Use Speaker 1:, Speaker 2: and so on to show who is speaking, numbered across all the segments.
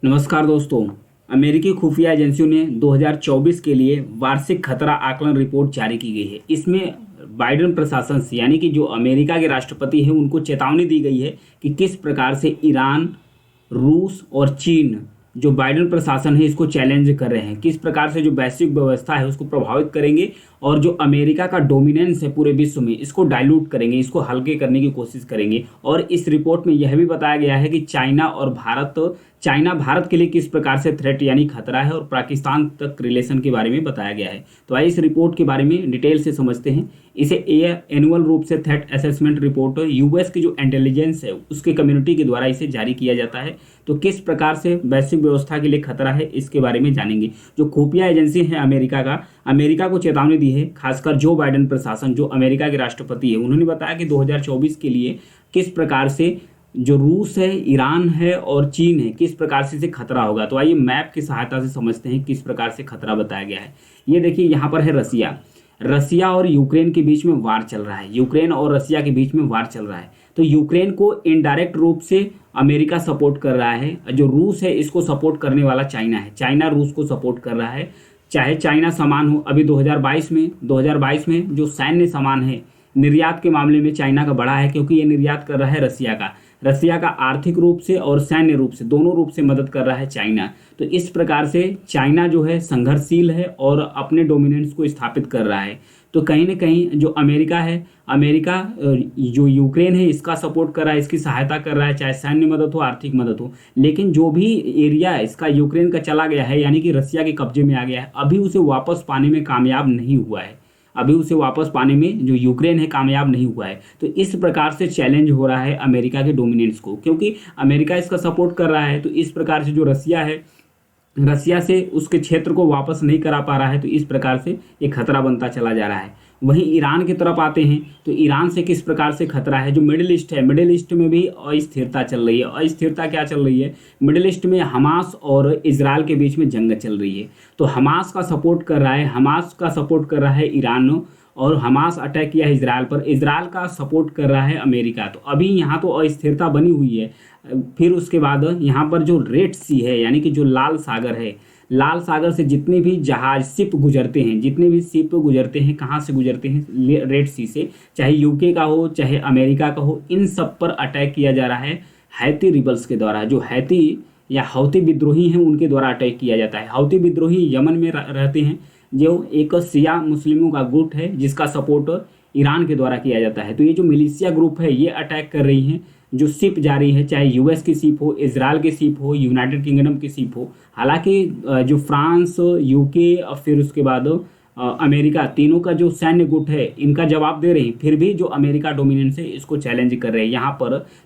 Speaker 1: नमस्कार दोस्तों। अमेरिकी खुफिया एजेंसियों ने 2024 के लिए वार्षिक खतरा आकलन रिपोर्ट जारी की गई है। इसमें बाइडेन प्रशासन से यानी कि जो अमेरिका के राष्ट्रपति हैं उनको चेतावनी दी गई है कि किस प्रकार से ईरान, रूस और चीन जो बाइडेन प्रशासन है इसको चैलेंज कर रहे हैं, किस प्रकार से जो वैश्विक व्यवस्था है उसको प्रभावित करेंगे और जो अमेरिका का डोमिनेंस है पूरे विश्व में इसको डाइल्यूट करेंगे, इसको हल्के करने की कोशिश करेंगे। और इस रिपोर्ट में यह भी बताया गया है कि चाइना भारत के लिए किस प्रकार से थ्रेट यानी खतरा है और पाकिस्तान तक रिलेशन के बारे में बताया गया है। तो आइए इस रिपोर्ट के बारे में डिटेल से समझते हैं। इसे एनुअल रूप से थ्रेट असेसमेंट रिपोर्ट यूएस की जो इंटेलिजेंस है उसके कम्युनिटी के द्वारा इसे जारी किया जाता है। तो किस प्रकार से वैश्विक व्यवस्था के लिए खतरा है इसके बारे में जानेंगे। जो खुफिया एजेंसी है अमेरिका को चेतावनी दी है, खासकर जो बाइडेन प्रशासन जो अमेरिका के राष्ट्रपति है उन्होंने बताया कि 2024 के लिए किस प्रकार से जो रूस है, ईरान है और चीन है किस प्रकार से इसे खतरा होगा। तो आइए मैप की सहायता से समझते हैं किस प्रकार से खतरा बताया गया है। ये देखिए यहाँ पर है रसिया और यूक्रेन के बीच में वार चल रहा है। यूक्रेन और रसिया के बीच में वार चल रहा है। तो यूक्रेन को इनडायरेक्ट रूप से अमेरिका सपोर्ट कर रहा है। जो रूस है इसको सपोर्ट करने वाला चाइना है। चाइना रूस को सपोर्ट कर रहा है। चाहे चाइना सामान हो, अभी 2022 में जो सैन्य सामान है निर्यात के मामले में चाइना का बढ़ा है, क्योंकि ये निर्यात कर रहा है रसिया का आर्थिक रूप से और सैन्य रूप से दोनों रूप से मदद कर रहा है चाइना। तो इस प्रकार से चाइना जो है संघर्षशील है और अपने डोमिनेंस को स्थापित कर रहा है। तो कहीं ना कहीं जो अमेरिका जो यूक्रेन है इसका सपोर्ट कर रहा है, इसकी सहायता कर रहा है, चाहे सैन्य मदद हो, आर्थिक मदद हो। लेकिन जो भी एरिया इसका यूक्रेन का चला गया है यानी कि रसिया के कब्जे में आ गया है, अभी उसे वापस पाने में कामयाब नहीं हुआ है। जो यूक्रेन है कामयाब नहीं हुआ है। तो इस प्रकार से चैलेंज हो रहा है अमेरिका के डोमिनेंस को, क्योंकि अमेरिका इसका सपोर्ट कर रहा है। तो इस प्रकार से जो रसिया से उसके क्षेत्र को वापस नहीं करा पा रहा है। तो इस प्रकार से ये खतरा बनता चला जा रहा है। वहीं ईरान की तरफ आते हैं तो ईरान से किस प्रकार से खतरा है। जो मिडिल ईस्ट में भी अस्थिरता चल रही है। अस्थिरता क्या चल रही है, मिडिल ईस्ट में हमास और इजराइल के बीच में जंग चल रही है। तो हमास का सपोर्ट कर रहा है ईरान और हमास अटैक किया है इजराइल पर। इजराइल का सपोर्ट कर रहा है अमेरिका। तो अभी यहाँ तो अस्थिरता बनी हुई है। फिर उसके बाद यहाँ पर जो रेड सी है यानी कि जो लाल सागर से जितने भी शिप गुजरते हैं कहाँ से गुजरते हैं, रेड सी से, चाहे यूके का हो चाहे अमेरिका का हो, इन सब पर अटैक किया जा रहा है हैती रिबल्स के द्वारा। जो हौती विद्रोही हैं उनके द्वारा अटैक किया जाता है। हौती विद्रोही यमन में रहते हैं, जो एक शिया मुस्लिमों का गुट है जिसका सपोर्ट ईरान के द्वारा किया जाता है। तो ये जो मिलिशिया ग्रुप है ये अटैक कर रही हैं। जो शिप जा रही है, चाहे यूएस की शिप हो, इजराइल की शिप हो, यूनाइटेड किंगडम की शिप हो, हालांकि जो फ्रांस, यूके और फिर उसके बाद अमेरिका, तीनों का जो सैन्य गुट है इनका जवाब दे रही, फिर भी जो अमेरिका डोमिनेंस है इसको चैलेंज कर रहे हैं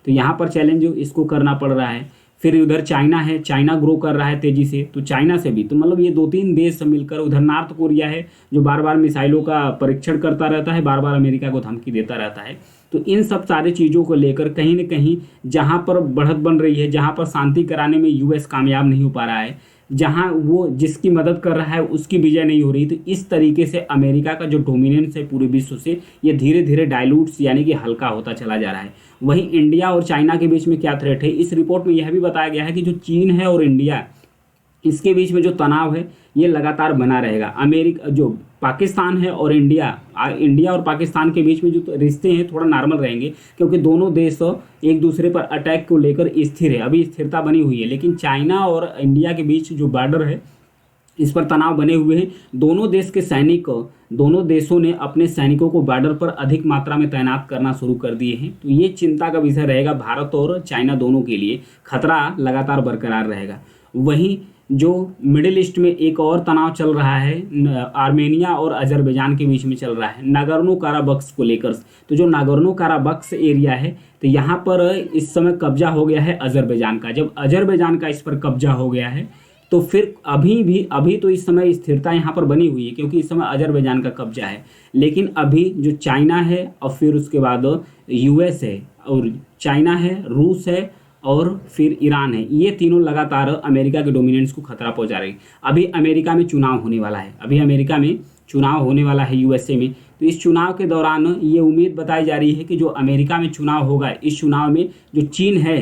Speaker 1: यहाँ पर चैलेंज इसको करना पड़ रहा है। फिर उधर चाइना ग्रो कर रहा है तेजी से। तो चाइना से भी, तो मतलब ये 2-3 देश मिलकर, उधर नॉर्थ कोरिया है जो बार बार मिसाइलों का परीक्षण करता रहता है, बार बार अमेरिका को धमकी देता रहता है। तो इन सब सारी चीज़ों को लेकर कहीं न कहीं जहाँ पर बढ़त बन रही है, जहाँ पर शांति कराने में यूएस कामयाब नहीं हो पा रहा है, जहाँ वो जिसकी मदद कर रहा है उसकी विजय नहीं हो रही, तो इस तरीके से अमेरिका का जो डोमिनेंस है पूरे विश्व से ये धीरे धीरे डाइल्यूट्स यानी कि हल्का होता चला जा रहा है। वहीं इंडिया और चाइना के बीच में क्या थ्रेट है, इस रिपोर्ट में यह भी बताया गया है कि जो चीन है और इंडिया, इसके बीच में जो तनाव है ये लगातार बना रहेगा। जो पाकिस्तान है और इंडिया और पाकिस्तान के बीच में जो रिश्ते हैं थोड़ा नॉर्मल रहेंगे, क्योंकि दोनों देश एक दूसरे पर अटैक को लेकर स्थिर है, अभी स्थिरता बनी हुई है। लेकिन चाइना और इंडिया के बीच जो बॉर्डर है इस पर तनाव बने हुए हैं। दोनों देशों ने अपने सैनिकों को बॉर्डर पर अधिक मात्रा में तैनात करना शुरू कर दिए हैं। तो ये चिंता का विषय रहेगा भारत और चाइना दोनों के लिए। खतरा लगातार बरकरार रहेगा। वहीं जो मिडिल ईस्ट में एक और तनाव चल रहा है, आर्मेनिया और अजरबैजान के बीच में चल रहा है नागोर्नो काराबक्स को लेकर। तो जो नागोर्नो काराबक्स एरिया है तो यहाँ पर इस समय कब्जा हो गया है अजरबैजान का। जब अजरबैजान का इस पर कब्जा हो गया है तो फिर अभी तो इस समय स्थिरता यहाँ पर बनी हुई है, क्योंकि इस समय अजरबैजान का कब्जा है। लेकिन अभी जो चाइना है और फिर उसके बाद यूएस है और चाइना है, रूस है और फिर ईरान है, ये तीनों लगातार अमेरिका के डोमिनेंस को खतरा पहुंचा रही है। अभी अमेरिका में चुनाव होने वाला है यूएसए में। तो इस चुनाव के दौरान ये उम्मीद बताई जा रही है कि जो अमेरिका में चुनाव होगा, इस चुनाव में जो चीन है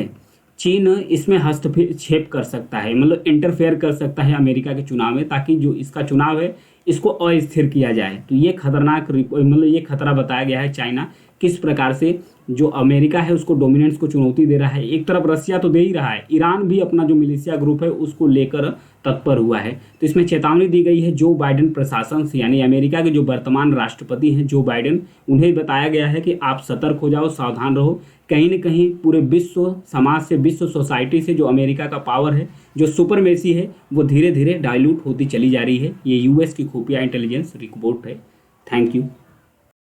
Speaker 1: चीन इसमें हस्तक्षेप कर सकता है, मतलब इंटरफेयर कर सकता है अमेरिका के चुनाव में, ताकि जो इसका चुनाव है इसको अस्थिर किया जाए। तो ये खतरनाक मतलब ये खतरा बताया गया है। चाइना किस प्रकार से जो अमेरिका है उसको डोमिनेंस को चुनौती दे रहा है। एक तरफ रसिया तो दे ही रहा है, ईरान भी अपना जो मिलिशिया ग्रुप है उसको लेकर तत्पर हुआ है। तो इसमें चेतावनी दी गई है जो बाइडेन प्रशासन से, यानी अमेरिका के जो वर्तमान राष्ट्रपति हैं जो बाइडेन, उन्हें बताया गया है कि आप सतर्क हो जाओ, सावधान रहो। कहीं न कहीं पूरे विश्व समाज से, विश्व सोसाइटी से जो अमेरिका का पावर है, जो सुपरमेसी है, वो धीरे धीरे डाइल्यूट होती चली जा रही है। ये यूएस की खुफिया इंटेलिजेंस रिपोर्ट है। Thank you.